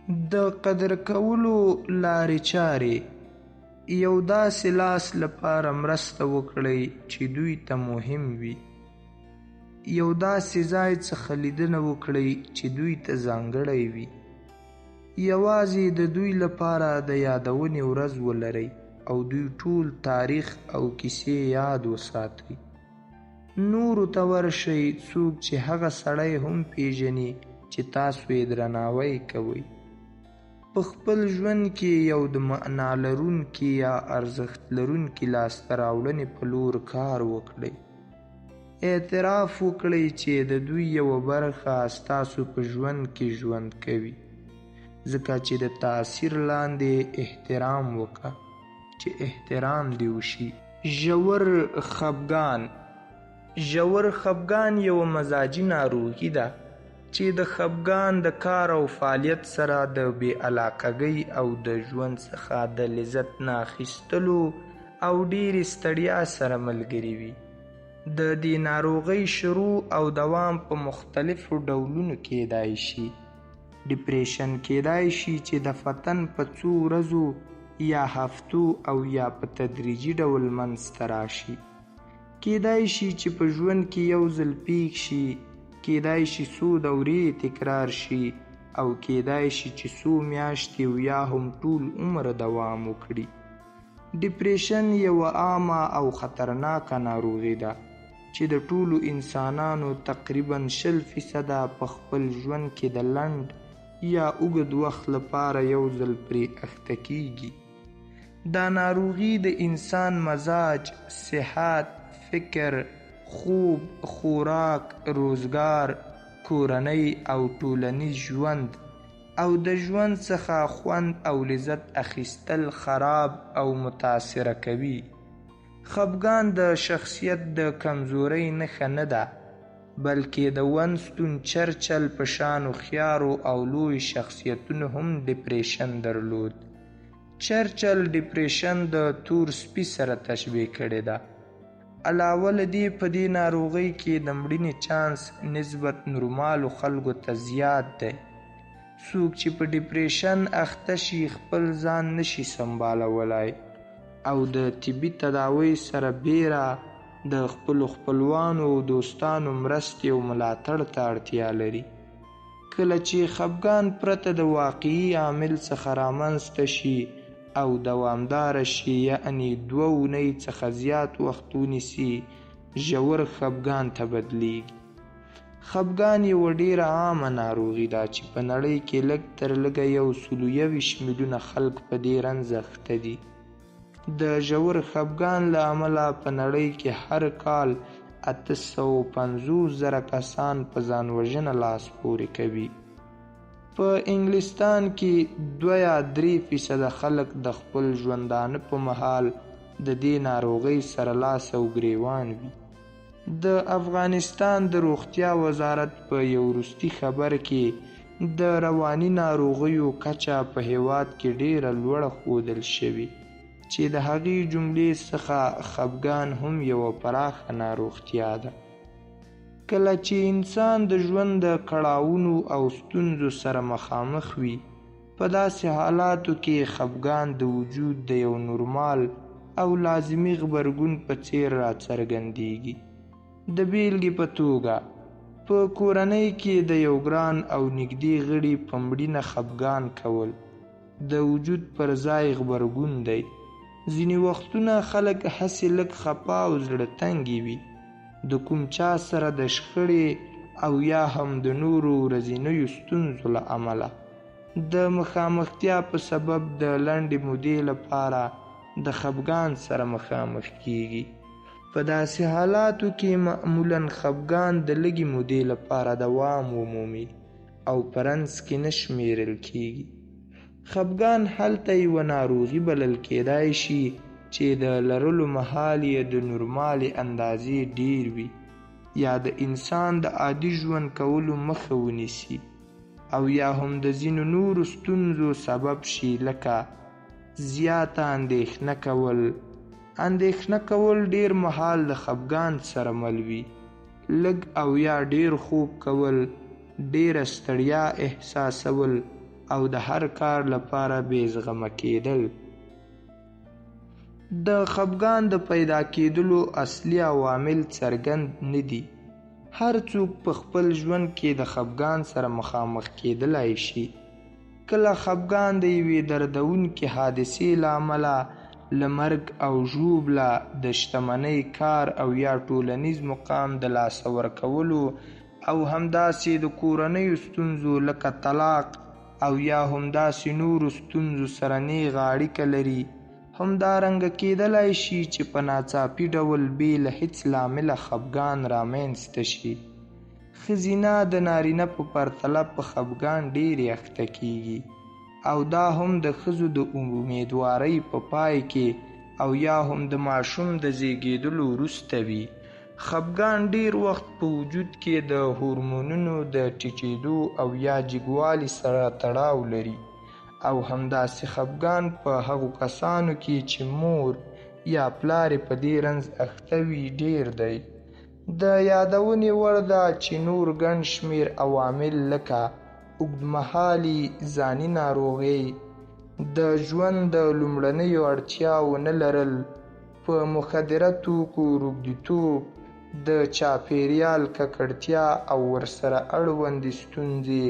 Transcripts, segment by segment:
د قدر کولو لارې چارې یو داسې لاس لپاره مرسته وکړئ چې دوی ته مهم وي. یو داسې ځای څخه لیدنه وکړئ چې دوی ته ځانګړی وي. یوازې د دوی لپاره د یادونې ورځ ولرئ او دوی ټول تاریخ او کیسې یاد وساتئ. نورو ته ورشئ څوک چې هغه سړی هم پیژني چې تاسو یې درناوی کوئ. په خپل ژوند کې یو د معنا لرونکي یا ارزښت لرونکي لاسته راوړنې په لور کار وکړئ. اعتراف وکړئ چې د دوی یوه برخه ستاسو په ژوند کې ژوند کوي، ځکه چې د تاثیر لاندې احترام وکړه چې احترام دې وشي. ژور خفګان. ژور خفګان یوه مزاجي ناروغي ده چې د خفګان د کار او فعالیت سره د بې علاقګۍ او د ژوند څخه د لذت نه اخیستلو او ډېرې ستړیا سره ملګري وي. د دې ناروغۍ شروع او دوام په مختلفو ډولونو کیدای شي. ډیپریشن کیدای شي چې د فتن په څو ورځو یا هفتو او یا په تدریجي ډول منځته راشي. کیدای شي چې په ژوند کې یو ځل پیښ شي، کیدای شي څو دورې تکرار شي او کیدای شي چې څو میاشتې او یا هم ټول عمر دوام وکړي. ډیپریشن یوه عامه او خطرناکه ناروغي ده چې د ټولو انسانانو تقریبا 20% په خپل ژوند کې د لنډ یا اوږد وخت لپاره یو ځل پرې اخته کیږي. دا ناروغي د انسان مزاج، صحت، فکر، خوب، خوراک، روزګار، کورنۍ او ټولنیز ژوند او د ژوند څخه خوند او لذت اخیستل خراب او متاثره کوي. خفګان د شخصیت د کمزورۍ نښه نه ده، بلکې د ونستون چرچل په شان هوښیارو او لوی شخصیتونو هم ډیپریشن درلود. چرچل ډیپریشن د تور سپي سره تشبیه کړې ده. علاوه له دې په دې ناروغۍ کې د مړینې چانس نسبت نورمالو خلکو ته زیات دی. څوک چې په ډیپریشن اخته شي خپل ځان نشي سمبالولای او د طبي تداوی سره بیره د خپلو خپلوانو او دوستانو مرستې او ملاتړ ته اړتیا لري. کله چې خفګان پرته د واقعي عامل څخه رامنځته شي او دوامداره شي، یعنی 2 اونۍ څخه زیات وخت ونیسي، ژور خفګان ته بدلیږي. خفګان یوه ډیره عامه ناروغي ده چې په نړۍ کې لږ تر لږه 121 میلیونه خلک په دې رنځ اخته دي. د ژور خفګان له امله په نړۍ کې هر کال 850,000 کسان په ځان وژنه لاس پورې کوي. په انګلستان کې 2 یا 3% خلک د خپل ژوندانه په مهال د دې ناروغۍ سره لاس او ګریوان وي. د افغانستان د روغتیا وزارت په یو وروستي خبر کې د رواني ناروغیو کچه په هیواد کې ډیره لوړه ښودل شوې چې د هغې جملې څخه خفګان هم یوه پراخه ناروغتیا ده. کله چې انسان د ژوند د کړاوونو او ستونزو سره مخامخ وي، په داسې حالاتو کې خفګان د وجود د یو نورمال او لازمي غبرګون په څیر راڅرګندیږي. د بیلګې په توګه په کورنۍ کې د یو ګران او نږدې غړي په مړینه خفګان کول د وجود پر ځای غبرګون دی. ځینې وختونه خلک هسې لږ خپه او زړه تنګي وي د کوم چا سره د شخړې او یا هم د نورو ورځنیو ستونزو له امله. د مخامختیا په سبب د لنډې مودې لپاره د خفګان سره مخامخ کیږي. په داسې حالاتو کې معمولاً خفګان د لږې مودې لپاره دوام ومومي او په رنځ کې نه شمیرل کیږي. خفګان هلته یوه ناروغي بلل کیدای شي چې د لرلو مهال یې د نورمالې اندازې ډیر وي یا د انسان د عادي ژوند کولو مخه ونیسي او یا هم د ځینو نورو ستونزو سبب شي، لکه زیاته اندېښنه کول ډیر مهال د خفګان سره مل وي، لږ او یا ډیر خوب کول، ډیره ستړیا احساسول، او د هر کار لپاره بې زغمه کېدل. د خفګان د پیدا کېدلو اصلي عوامل څرګند نه دي. هر څوک په خپل ژوند کې د خفګان سره مخامخ کېدلی شي. کله خفګان د یوې دردونکې حادثې له امله، له مرګ او ژوبله، د شتمنۍ، کار او یا ټولنیز مقام د لاسه ورکولو او همداسې د کورنیو ستونزو لکه طلاق او یا همداسې نورو ستونزو سره نیغه اړیکه لري. همدارنګه کېدلی شي چې په ناڅاپي ډول بې له هېڅ لامله خفګان رامنځته شي. ښځینه د نارینه په پرتله په خفګان ډېرې اخته کېږي او دا هم د ښځو د امیدوارۍ په پای کې او یا هم د ماشوم د زیږېدلو وروسته وي. خفګان ډېر وخت په وجود کې د هورمونونو د ټیټېدو او یا جګوالي سره تړاو لري او همداسې خفګان په هغو کسانو کې چې مور یا پلار په دې رنځ اخته وي ډېر دی. د یادونې وړ ده چې نور ګڼ شمېر عوامل لکه اوږدمهالي ځاني ناروغۍ، د ژوند د لومړنیو اړتیاو نه لرل، په مخدره توکو روږديتوب، د چاپېریال ککړتیا او ورسره اړوندې ستونزې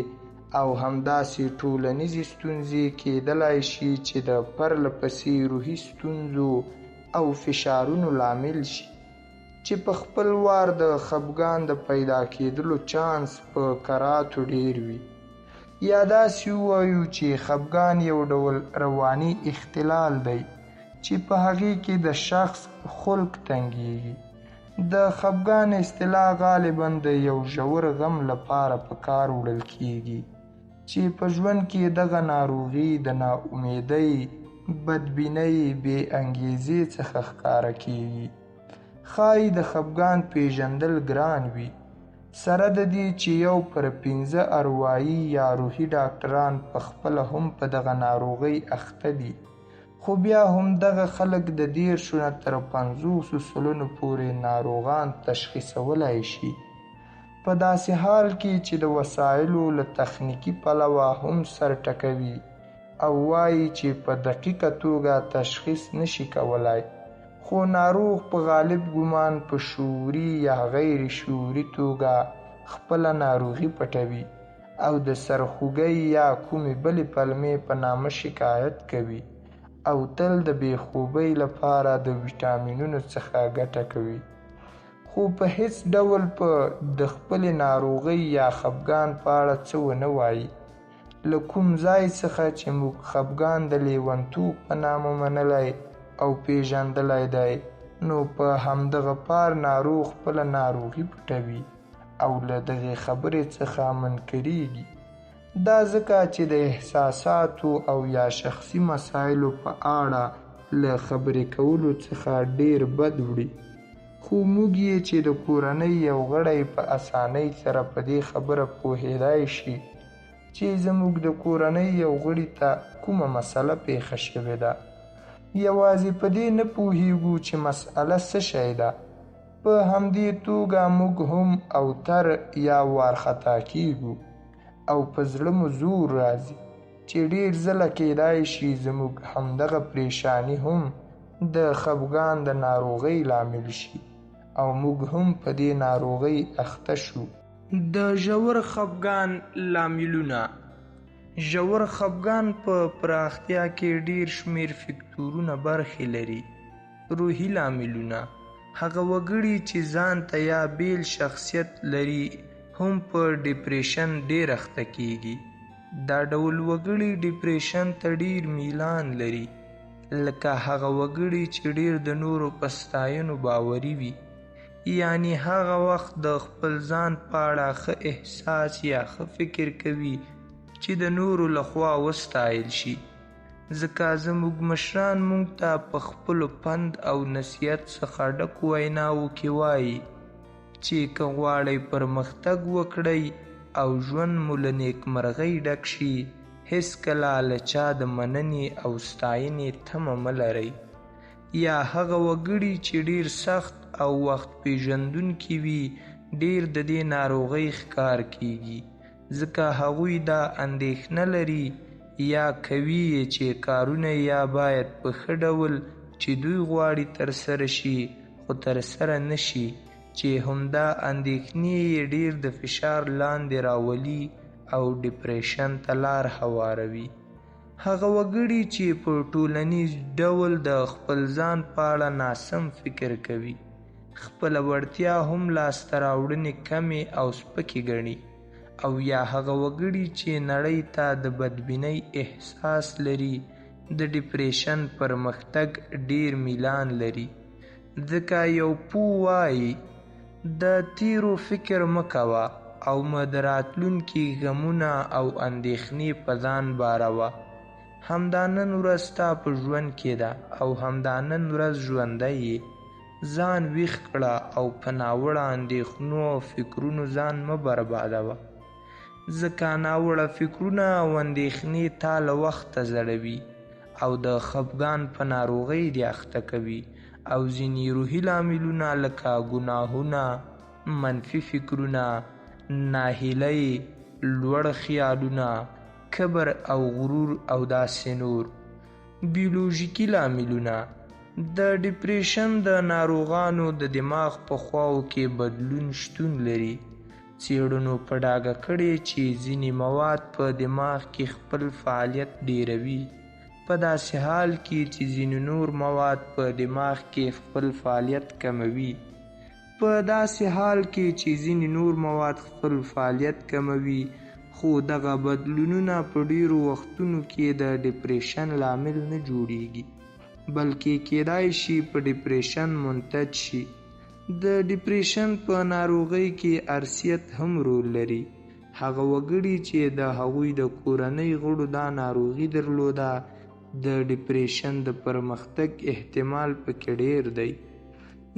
او همداسې ټولنیزې ستونزې کېدلی شي چې د پرله پسې روحي ستونزو او فشارونو لامل شي چې په خپل وار د خفګان د پیدا کېدلو چانس په کراتو ډېر وي. یا داسې ووایو چې خفګان یو ډول رواني اختلال دی چې په هغې کې د شخص خلق تنګېږي. د خفګان اصطلاح غالباً د یو ژور غم لپاره په کار وړل کېږي چې په ژوند کې دغه ناروغي د ناامیدۍ، بدبینۍ، بې انګیزې څخه ښکاره کېږي. ښایي د خفګان پیژندل ګران وي، سره د دې چې یو پر 5 اروايي یا روحي ډاکټران په خپله هم په دغه ناروغۍ اخته دي، خو بیا هم دغه خلک د 10 نه تر 50 سلنو پورې ناروغان تشخیصولی شي، په داسې حال کې چې د وسایلو له تخنیکي پلوه هم سر ټکوي او وایي چې په دقیقه توګه تشخیص نشي کولای، خو ناروغ په غالب ګمان په شعوري یا غیر شعوري توګه خپله ناروغي پټوي او د سرخوږۍ یا کومې بلې پلمې په نامه شکایت کوي او تل د بېخوبۍ لپاره د ویټامینونو څخه ګټه کوي، خو په هیڅ ډول په د خپلې ناروغۍ یا خفګان په اړه څه ونه وایي. له کوم ځای څخه چې موږ خفګان د لیونتوب په نامه منلی او پیژندلی دی، نو په همدغه پار ناروغ خپله ناروغي پټوي او له دغې خبرې څخه منکریږي. دا ځکه چې د احساساتو او یا شخصي مسایلو په اړه له خبرې کولو څخه ډېر بد وړي، خو موږ یې چې د کورنۍ یو غړی په اسانۍ سره په دې خبره پوهېدای شي چې زموږ د کورنۍ یو غړي ته کومه مسله پیښه شوې ده. یوازې په دې نه پوهیږو چې مسئله څه شی ده، په همدې توګه موږ هم اوتر یا وارخطا کیږو او په زړه مو زور راځي چې ډېر ځله کېدای شي زموږ همدغه پریشاني هم د خفګان د ناروغۍ لامل شي او موږ هم په دې ناروغۍ اخته شو. د ژور خفګان لاملونه. ژور خفګان په پراختیا کې ډېر شمېر فکتورونه برخې لري. روحي لاملونه: هغه وګړي چې ځان ته یا بیل شخصیت لري هم په ډیپریشن ډېر اخته کېږي. دا ډول وګړي ډیپریشن ته ډېر میلان لري، لکه هغه وګړي چې ډېر د نورو په ستاینو باوري وي، یعنی هغه وخت د خپل ځان په اړه ښه احساس یا ښه فکر کوي چې د نورو لخوا وستایل شي. ځکه زموږ مشران موږ ته په خپلو پند او نصیحت څخه ډکو ویناوو کې وایي چې که غواړئ پرمختګ وکړئ او ژوند مو له نیکمرغۍ ډک شي، هېڅکله له چا د مننې او ستاینې تمه مه لرئ. یا هغه وګړي چې ډېر سخت او وخت پیژندونکي وي ډېر د دې ناروغۍ ښکار کیږي، ځکه هغوی دا اندېښنه لري یا کوي یې چې کارونه یا باید په ښه ډول چې دوی غواړي ترسره شي خو ترسره نه شي، چې همدا اندېښنې یې ډېر د فشار لاندې راولي او ډپریشن ته لار هواروي. هغه وګړي چې په ټولنیز ډول د خپل ځان په اړه ناسم فکر کوي، خپله وړتیا هم لاسته راوړنې کمې او سپکې ګڼي، او یا هغه وګړي چې نړۍ ته د بدبینۍ احساس لري د ډپریشن پرمختګ ډیر میلان لري. ځکه یو پوه وایي د تیرو فکر مه کوه او مه د راتلونکي غمونه او اندېښنې په ځان باروه. همدا نن ورځ ستا په ژوند کې ده او همدا نن ورځ ژوندی یې. ځان ویښ کړه او په ناوړه اندېښنو او فکرونو ځان مه بربادوه، ځکه ناوړه فکرونه او اندېښنې تا له وخته زړوي او د خفګان په ناروغۍ دې اخته کوي، او ځینې روحي لاملونه لکه ګناهونه، منفي فکرونه، ناهیلۍ، لوړ خیالونه، کبر او غرور او داسې نور. بیولوژیکي لاملونه: د ډپریشن د ناروغانو د دماغ په خواو کې بدلون شتون لري. څېړنو په ډاګه کړې چې ځینې مواد په دماغ کې خپل فعالیت ډیروي، په داسې حال کې چې ځینې نور مواد په دماغ کې خپل فعالیت کموي. په داسې حال کې چې ځینې نور مواد خپل فعالیت کموي، خو دغه بدلونونه په ډیرو وختونو کې د ډپریشن لامل نه جوړیږي، بلکې کیدای شي په ډپریشن منتج شي. د ډپریشن په ناروغۍ کې ارثیت هم رول لري. هغه وګړي چې د هغوی د کورنۍ غړو دا ناروغي درلوده، د ډپریشن د پرمختګ احتمال پکې ډیر دی.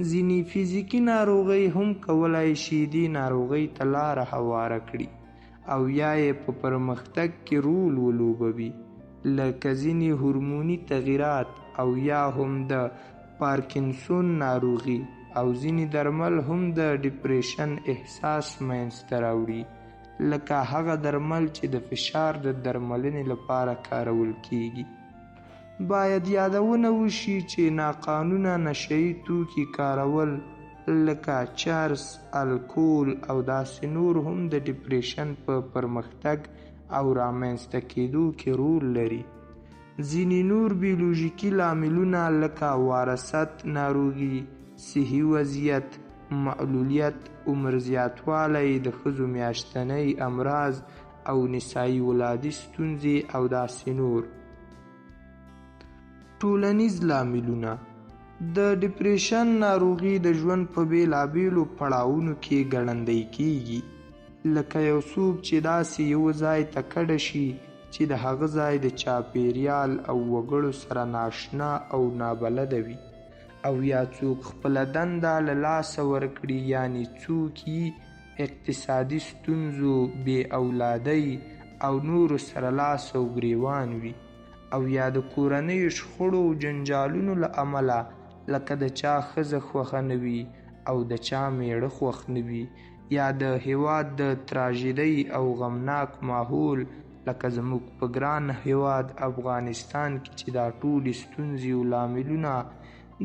ځینې فزیکي ناروغۍ هم کولای شي دې ناروغۍ ته لاره هواره کړي او یا یې په پرمختګ کې رول ولوبوي، لکه ځینې هورموني تغییرات او یا هم د پارکینسون ناروغي، او ځینې درمل هم د ډپریشن احساس منځته راوړي، لکه هغه درمل چې د فشار د درملنې لپاره کارول کیږي. باید یادونه وشي چې ناقانونه نشهیي توکي کارول لکه چرس، الکول او داسې نور هم د ډپریشن په پرمختګ او رامنځته کېدو کې رول لري. ځینې نور بیولوژیکي لاملونه لکه وراثت، ناروغي، صحي وضعیت، معلولیت، عمر زیاتوالی، د ښځو میاشتنۍ امراض او نسایي ولادي ستونزې او داسې نور. ټولنیز لاملونه: د ډپریشن ناروغي د ژوند په بېلابېلو پړاوونو کې ګړندی کیږي، لکه یو څوک چې داسې یو ځای ته کډه شي چې د هغه ځای د چاپیریال او وګړو سره ناشنا او نابلده وي، او یا څوک خپله دنده له لاسه ورکړي، یعنی څوک یې اقتصادي ستونزو، بې اولادۍ او نورو سره لاس او ګریوان وي، او یا د کورنیو شخړو او جنجالونو له امله، لکه د چا ښځه خوښه نه وي او د چا میړه خوښ نه وي، یا د هیواد د تراژیدۍ او غمناک ماحول لکه زموږ په ګران هیواد افغانستان کې چې دا ټولې ستونزې او لاملونه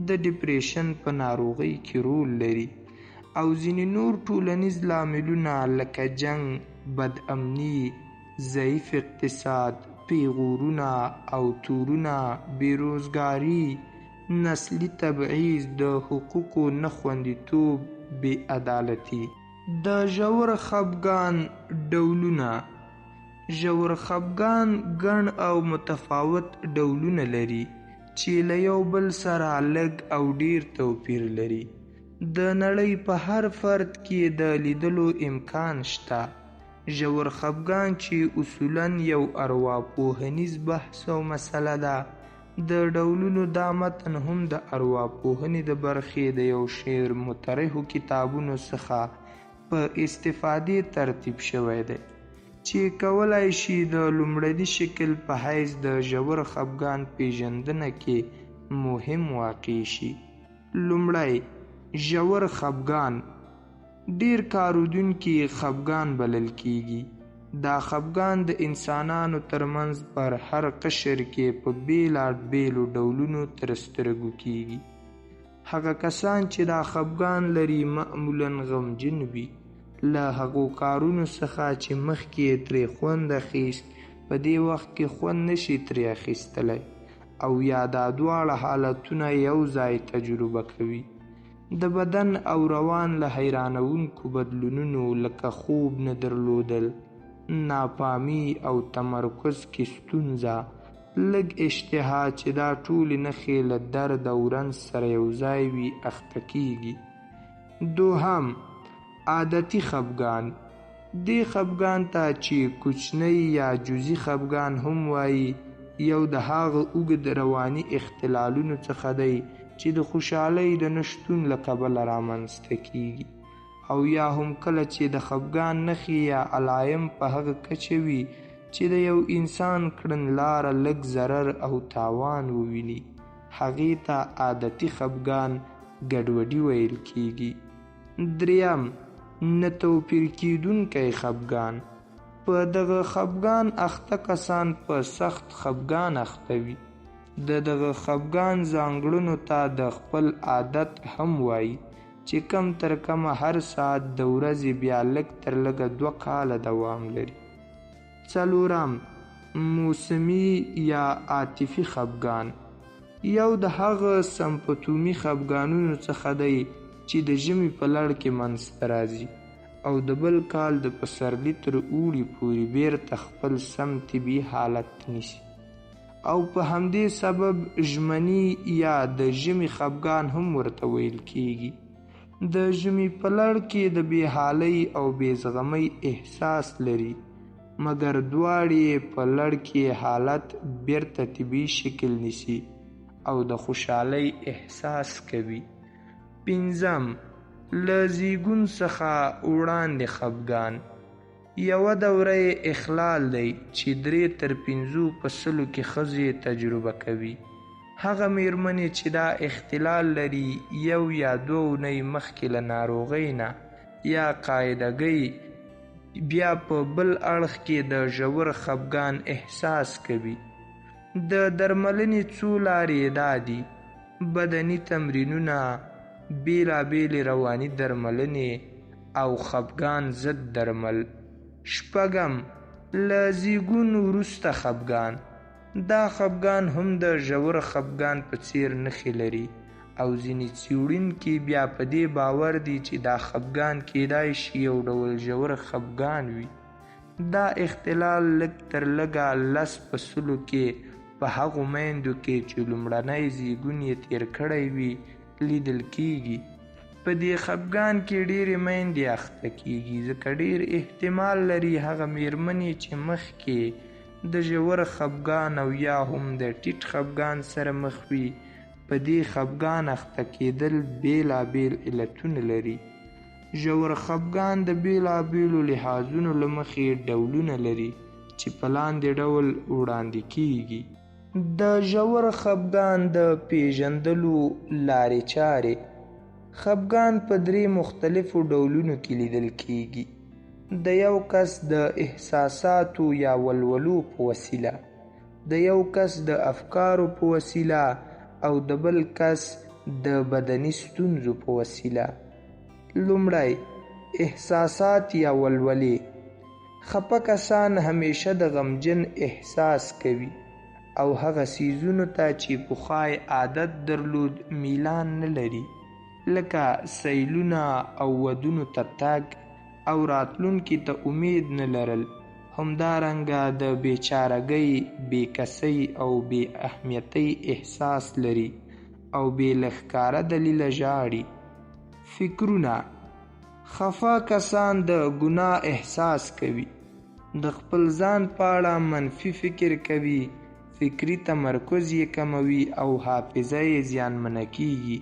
د ډپریشن په ناروغۍ کې رول لري. او ځینې نور ټولنیز لاملونه لکه جنگ، بد امني، ضعیف اقتصاد، پیغورونه او تورونه، بیروزګاري، نسلي تبعیض، د حقوقو نه خوندیتوب، بې عدالتي. د ژور خفګان ډولونه: ژور خفګان ګڼ او متفاوت ډولونه لري چې له یو بل سره لږ او ډیر توپیر لري. د نړۍ په هر فرد کې د لیدلو امکان شته. ژور خفګان چې اصولاً یو ارواپوهنیز بحث او مسله ده، د ډولونو دا متن هم د ارواپوهنې د برخې د یو شمېر مطرحو کتابونو څخه په استفادې ترتیب شوی دی، چې کولای شي د لومړني شکل په حیث د ژور خفګان پیژندنه کې مهم واقع شي. لومړی، ژور خفګان ډیر کارودونکي خفګان بلل کیږي. دا خفګان د انسانانو ترمنځ پر هر قشر کې په بیلابیلو ډولونو تر سترګو کیږي. هغه کسان چې دا خفګان لري معمولاً غمجن وي، له هغو کارونو څخه چې مخکې یې ترې خوند اخیست په دې وخت کې خوند نشي ترې اخیستلی، او یا دا دواړه حالتونه یو ځای تجربه کوي. د بدن او روان له حیرانوونکو بدلونونو لکه خوب نه درلودل، ناپامي او تمرکز کې ستونزه، لږ اشتها، چې دا ټولې نښې له درد او رنځ سره یو ځای وي اخته کیږي. دوهم، عادتي خفګان. دې خفګان ته چې کوچنی یا جزئی خفګان هم وایي، یو د هغه اوږد رواني اختلالونو څخه دی چې د خوشحالۍ د نشتون له کبله رامنځته کیږي، او یا هم کله چې د خفګان نښې یا علایم په هغه کچه وي چې د یو انسان کړنلاره لږ ضرر او تاوان وویني، هغې ته عادتي خفګان ګډوډي ویل کیږي. دریم، نه توپیر کیدونکی خفګان. په دغه خفګان اخته کسان په سخت خفګان اخته وي. دغه خفګان ځانګړنو ته د خپل عادت هم وایي چې کم تر کمه هر ساعت د ورځې بیا لږ تر لږه 2 کاله دوام لري. څلورم، موسمي یا عاطفي خفګان. یو د هغه سمپتومي خفګانونو څخه دی چې د ژمي په لړ کې منځته راځي او د بل کال د پسرلي تر اوړي پورې بیرته خپل سم طبیعي حالت نیسي، او په همدې سبب ژمني یا د ژمي خفګان هم ورته ویل کیږي. د ژمي په لړ کې د بېحالۍ او بېزغمۍ احساس لري، مګر دواړې په لړ کې حالت بیرته طبیعي شکل نیسي او د خوشحالۍ احساس کوي. پنځم، له زیږون څخه وړاندې خفګان. یوه دوره اخلال دی چې 3 تر 5 په سلو کې ښځې تجربه کوي. هغه میرمنې چې دا اختلال لري 1 یا 2 اونۍ مخکې له ناروغۍ نه یا قاعدګۍ بیا په بل اړخ کې د ژور خفګان احساس کوي. د درملنې څو لارې دا دي: بدني تمرینونه، بیلابیلې رواني درملنې او خفګان ضد درمل. شپږم، له زیږون وروسته خفګان. دا خفګان هم د ژور خفګان په څیر نښې لري، او ځینې څېړونکي بیا په دې باور دي چې دا خفګان کیدای شي یو ډول ژور خفګان وي. دا اختلال لږ تر لږه 10 په سلو کې په هغو میندو کې چې لومړنی زیږون یې تیر کړی وي لیدل کیږي. په دې خفګان کې ډېرې میندې اخته کیږي، ځکه ډېر احتمال لري هغه میرمنې چې مخکې د ژور خفګان او یا هم د ټیټ خفګان سره مخ وي، په دې خفګان اخته کیدل بیلابیل علتونه لري. ژور خفګان د بیلابیلو لحاظونو له مخې ډولونه لري چې په لاندې ډول وړاندې کیږي. د ژور خفګان د پیژندلو لارې چارې. خفګان په 3 مختلفو ډولونو کې لیدل کیږي: د یو کس د احساساتو یا ولولو په وسیله، د یو کس د افکارو په وسیله، او د بل کس د بدني ستونزو په وسیله. لومړی، احساسات یا ولولې. خفه کسان همیشه د غمجن احساس کوي او هغه څیزونو ته چې پخوا عادت درلود میلان نه لري، لکه سیلونه او ودونو ته تګ او راتلونکي ته امید نه لرل. همدارنګه د بیچارګۍ، بېکسۍ او بې اهمیتۍ احساس لري او بې له ښکاره دلیله ژاړي. فکرونه. خفه کسان د ګناه احساس کوي، د خپل ځان په اړه منفي فکر کوي، فکري تمرکز یې کموي او حافظه یې زیانمنه کیږي،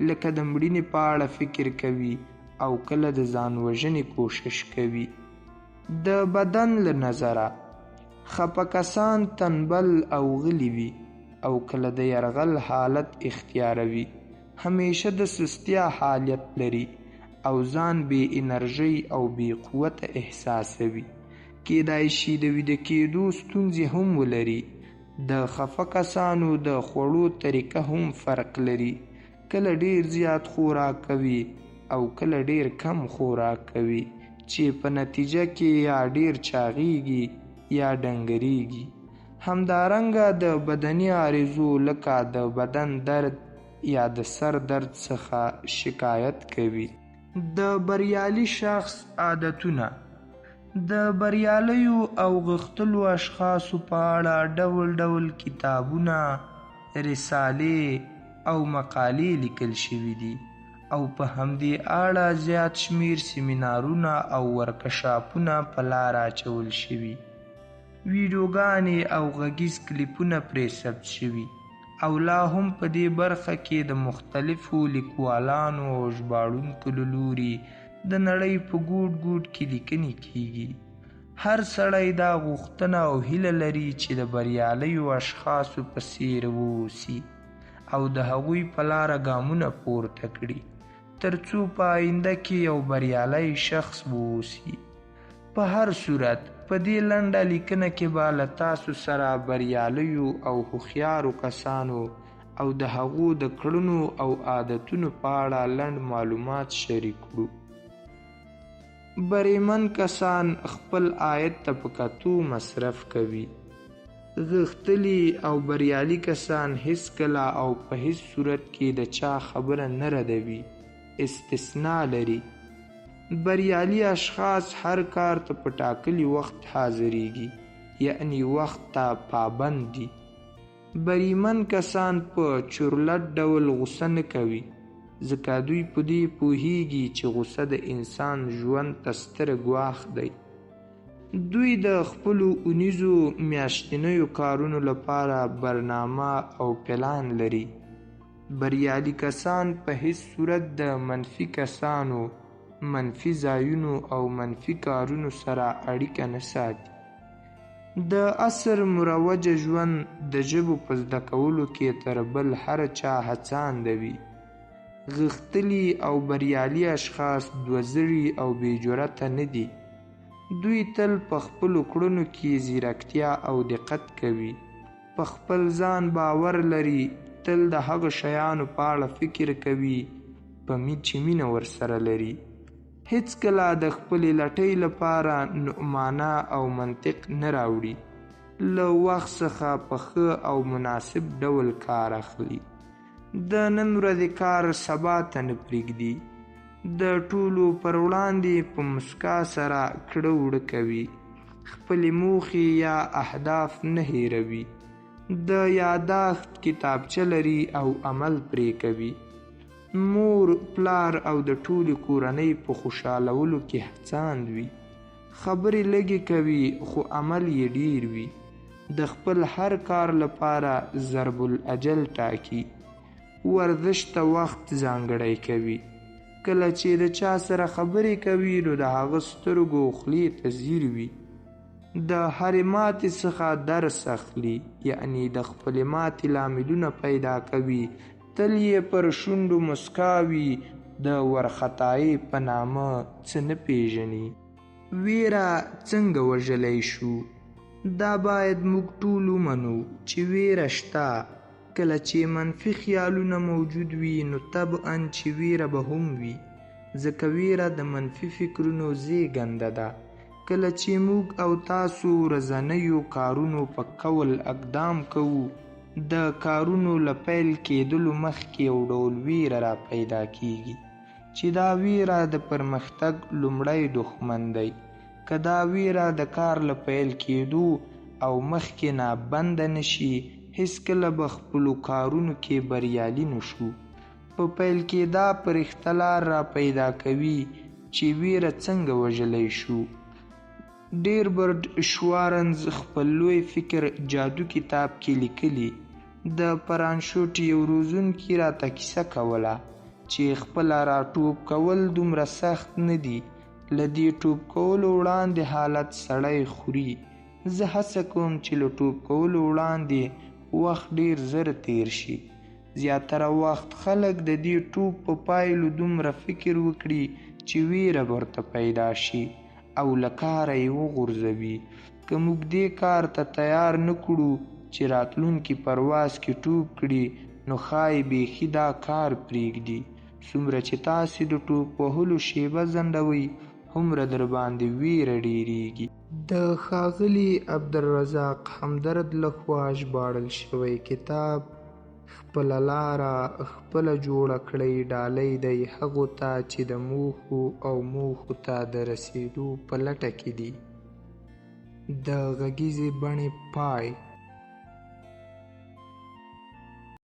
لکه د مړینې په اړه فکر کوي او کله د ځان وژنې کوشش کوي. د بدن له نظره، خفه کسان تنبل او غلی وي او کله د یرغل حالت اختیاروي، همیشه د سستیا حالت لري او ځان بې انرژۍ او بې قوته احساسوي. کیدای شي د ویده کېدو ستونزې هم ولري. د خفه کسانو د خوړو طریقه هم فرق لري. کله ډیر زیات خوراک کوي او کله ډیر کم خوراک کوي چې په نتیجه کې یا ډیر چاغیږي یا ډنګریږي. همدارنګه د بدني عارضو لکه د بدن درد یا د سر درد څخه شکایت کوي. د بریالي شخص عادتونه. د بریالیو او غښتلو اشخاصو په اړه ډول ډول کتابونه، رسالې او مقالې لیکل شوي دي او په همدې اړه زیات شمیر سیمینارونه او ورکشاپونه په لار اچول شوي. ویډیوګانې او غږیز کلیپونه پرې ثبت شوي او لا هم په دې برخه کې د مختلفو لیکوالانو او ژباړونکو له لوري د نړۍ په ګوټ ګوټ کې لیکنې کیږي. هر سړی دا غوښتنه او هیله لري چې د بریالیو اشخاصو په څیر واوسي او د هغوی په لاره ګامونه پورته کړي ترڅو په آینده کې یو بریالی شخص واوسي. په هر صورت په دې لنډه لیکنه کې به له تاسو سره بریالیو او هوښیارو کسانو او د هغو د کړنو او عادتونو په اړه لنډ معلومات شریک کړو. بریمن کسان خپل عاید ته په کتو مصرف کوي. غښتلي او بریالي کسان هیڅکله او په هیڅ صورت کې د چا خبره نه ردوي، استثنا لري. بریالي اشخاص هر کار ته په ټاکلي وخت حاضریږي، یعنی وخت ته پابند دي. بریمن کسان په چورلټ ډول غوسه نه کوي، ځکه دوی په دې پوهیږي چې غوسه د انسان ژوند ته ستره ګواښ دی. دوی د خپلو اونیزو میاشتنیو کارونو لپاره برنامه او پلان لري. بریالي کسان په هیڅ صورت د منفي کسانو، منفي ځایونو او منفي کارونو سره اړیکه نه ساتي. د عصر مروجه ژوند د ژبو په زده کولو کې تر بل هر چا هڅانده وي. غښتلي او بریالي اشخاص دوزړي او بې جرأته نه دي. دوی تل په خپلو کړنو کې ځیرکتیا او دقت کوي، په خپل ځان باور لري، تل د هغه شیانو په اړه فکر کوي چې مینه ورسره لري. هیڅکله د خپلې لټۍ لپاره نعمانه او منطق نه راوړي. له وخت څخه په ښه او مناسب ډول کار اخلي. د نن ورځې کار سبا ته نه پرېږدي. د ټولو پر وړاندې په مسکا سره کړه وړه کوي. خپلې موخې یا اهداف نه هیروي. د یاداښت کتابچه لري او عمل پرې کوي. مور، پلار او د ټولې کورنۍ په خوشحالولو کې هڅاند وي. خبرې لږې کوي خو عمل یې ډیر وي. د خپل هر کار لپاره ضرب الاجل ټاکي. ورزش ته وخت ځانګړی کوي. کله چې د چا سره خبرې کوي نو د هغه سترګو خولې ته ځیر وي. د هرې ماتې څخه درس اخلي، یعنی د خپلې ماتې لاملونه پیدا کوي. تل یې پر شونډو مسکا وي. د ورختایۍ په نامه څه نه پیژني. ویره څنګه وژلی شو؟ دا باید موږ ټول ومنو چې ویره شته. کله چې منفي خیالونه موجود وي نو طبعا چې ویره به هم وي، ځکه ویره د منفي فکرونو زیږنده ده. کله چې موږ او تاسو ورځنیو کارونو په کول اقدام کوو، د کارونو له پیل کېدلو مخکې یو ډول ویره را پیدا کیږي چې دا ویره د پرمختګ لومړی دښمن دی. که دا ویره د کار له پیل کېدو او مخکې نه بنده نشي، هیڅکله به خپلو کارونو کې بریالي نشو. په پیل کې دا پر اختلار را پیدا کوي چې ویره څنګه وژلی شو. ډیربرډ شوارنز خپل لوی فکر جادو کتاب کې لیکلي. د پرانشوټ یو روزونکي راته کیسه کوله چې خپله راټوپ کول دومره سخت نه دي. له دې ټوپ کولو وړاندې حالت سړی خوري. زه هڅه کوم چې له ټوپ کولو وړاندې وخت ډیر زر تیر شي. زیاتره وخت خلک د دې ټوپ په پایلو دومره فکر وکړي چې ویره ورته پیدا شي او له کاره یې وغورځوي. که موږ دې کار ته تیار نه کړو چې راتلونکي پرواز کې ټوپ کړي، نو ښایي بیخي دا کار پرېږدي. څومره چې تاسې د ټوپ وهلو شیبه ځنډوئ، هومره در باندې ویره ډېرېږي. د ښاغلي عبدالرزاق همدرد لخوا ژباړل شوی کتاب خپله لاره خپله جوړه کړئ ډالۍ دی هغو ته چې د موخو ته د رسېدو په لټه کې دي. د غږیزې بڼې پای.